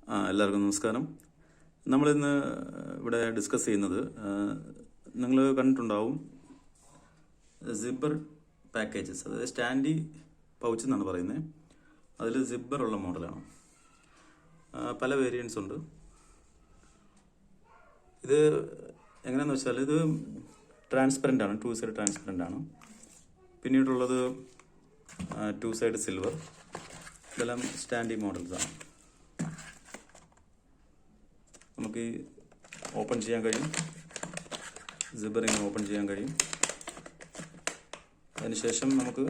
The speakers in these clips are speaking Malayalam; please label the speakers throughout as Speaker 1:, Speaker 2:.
Speaker 1: എല്ലാവർക്കും നമസ്കാരം. നമ്മളിന്ന് ഇവിടെ ഡിസ്കസ് ചെയ്യുന്നത് നിങ്ങൾ കണ്ടിട്ടുണ്ടാവും സിബ്ബർ പാക്കേജസ്, അതായത് സ്റ്റാൻഡി പൗച്ച് എന്നാണ് പറയുന്നത്. അതിൽ സിബ്ബർ ഉള്ള മോഡലാണ്. പല വേരിയൻസ് ഉണ്ട്. ഇത് എങ്ങനെയാണെന്ന് വെച്ചാൽ ഇത് ട്രാൻസ്പെറൻ്റ് ആണ്, 2 സൈഡ് ട്രാൻസ്പെറൻ്റ് ആണ്. പിന്നീടുള്ളത് 2 സൈഡ് സിൽവർ. ഇതെല്ലാം സ്റ്റാൻഡി മോഡൽസ് ആണ്. നമുക്ക് ഓപ്പൺ ചെയ്യാൻ കഴിയും, സിബ്ബറിങ് ഓപ്പൺ ചെയ്യാൻ കഴിയും. അതിനുശേഷം നമുക്ക്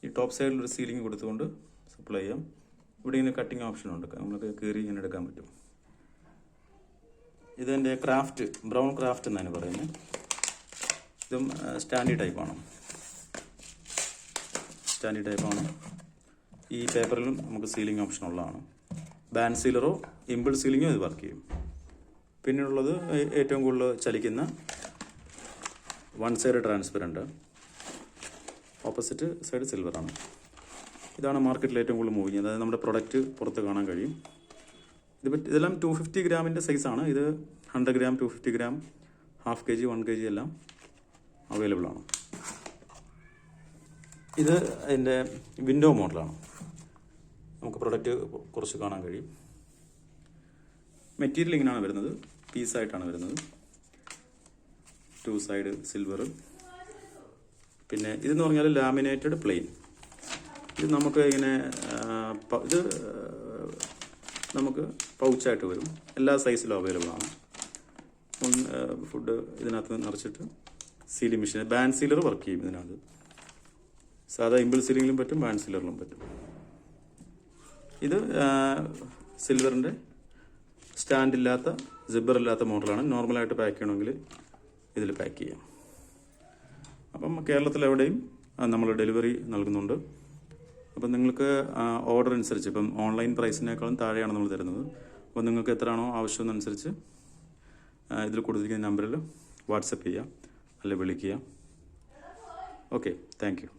Speaker 1: ഈ ടോപ്പ് സൈഡിൽ ഒരു സീലിംഗ് കൊടുത്തുകൊണ്ട് സപ്ലൈ ചെയ്യാം. ഇവിടെ ഇങ്ങനെ കട്ടിങ് ഓപ്ഷൻ ഉണ്ട്, നമുക്ക് കീറി ഇങ്ങനെ എടുക്കാൻ പറ്റും. ഇതെൻ്റെ ക്രാഫ്റ്റ്, ബ്രൗൺ ക്രാഫ്റ്റ് എന്നാണ് പറയുന്നത്. ഇതും സ്റ്റാൻഡി ടൈപ്പാണ്. ഈ പേപ്പറിലും നമുക്ക് സീലിംഗ് ഓപ്ഷൻ ഉള്ളതാണ്. ബാൻഡ് സീലറോ ഇമ്പിൾ സീലിങ്ങോ ഇത് വർക്ക് ചെയ്യും. പിന്നെയുള്ളത് ഏറ്റവും കൂടുതൽ ചലിക്കുന്ന 1 സൈഡ് ട്രാൻസ്പെറൻറ്റ്, ഓപ്പോസിറ്റ് സൈഡ് സിൽവറാണ്. ഇതാണ് മാർക്കറ്റിൽ ഏറ്റവും കൂടുതൽ മൂവിങ്. അതായത് നമ്മുടെ പ്രൊഡക്റ്റ് പുറത്ത് കാണാൻ കഴിയും. ഇതെല്ലാം 250 ഗ്രാമിൻ്റെ സൈസാണ്. ഇത് 100 ഗ്രാം, 250 ഗ്രാം, ½ kg, 1 kg എല്ലാം അവൈലബിൾ ആണ്. ഇത് അതിൻ്റെ വിൻഡോ മോഡലാണ്. നമുക്ക് പ്രൊഡക്റ്റ് കുറച്ച് കാണാൻ കഴിയും. മെറ്റീരിയൽ ഇങ്ങനെയാണ് വരുന്നത്, പീസായിട്ടാണ് വരുന്നത്. 2 സൈഡ് സിൽവർ. പിന്നെ ഇതെന്ന് പറഞ്ഞാൽ ലാമിനേറ്റഡ് പ്ലെയിൻ. ഇത് നമുക്ക് ഇങ്ങനെ ഇത് നമുക്ക് പൗച്ചായിട്ട് വരും. എല്ലാ സൈസിലും അവൈലബിൾ ആണ്. ഫുഡ് ഇതിനകത്ത് നിറച്ചിട്ട് sealing machine, band sealer work ചെയ്യും ഇതിനകത്ത്. സാധാ ഇമ്പിൾ സീലിംഗിലും പറ്റും, ബാൻഡ് സീലറിലും പറ്റും. ഇത് സിൽവറിൻ്റെ സ്റ്റാൻഡില്ലാത്ത, സിബ്ബറില്ലാത്ത മോഡലാണ്. നോർമലായിട്ട് പാക്ക് ചെയ്യണമെങ്കിൽ ഇതിൽ പാക്ക് ചെയ്യാം. അപ്പം കേരളത്തിലെവിടെയും നമ്മൾ ഡെലിവറി നൽകുന്നുണ്ട്. അപ്പം നിങ്ങൾക്ക് ഓർഡർ അനുസരിച്ച്, ഇപ്പം ഓൺലൈൻ പ്രൈസിനേക്കാളും താഴെയാണ് നമ്മൾ തരുന്നത്. അപ്പോൾ നിങ്ങൾക്ക് എത്രയാണോ ആവശ്യമെന്നനുസരിച്ച് ഇതിൽ കൊടുത്തിരിക്കുന്ന നമ്പറിൽ വാട്സപ്പ് ചെയ്യുക, അല്ലെങ്കിൽ വിളിക്കുക. Okay, thank you.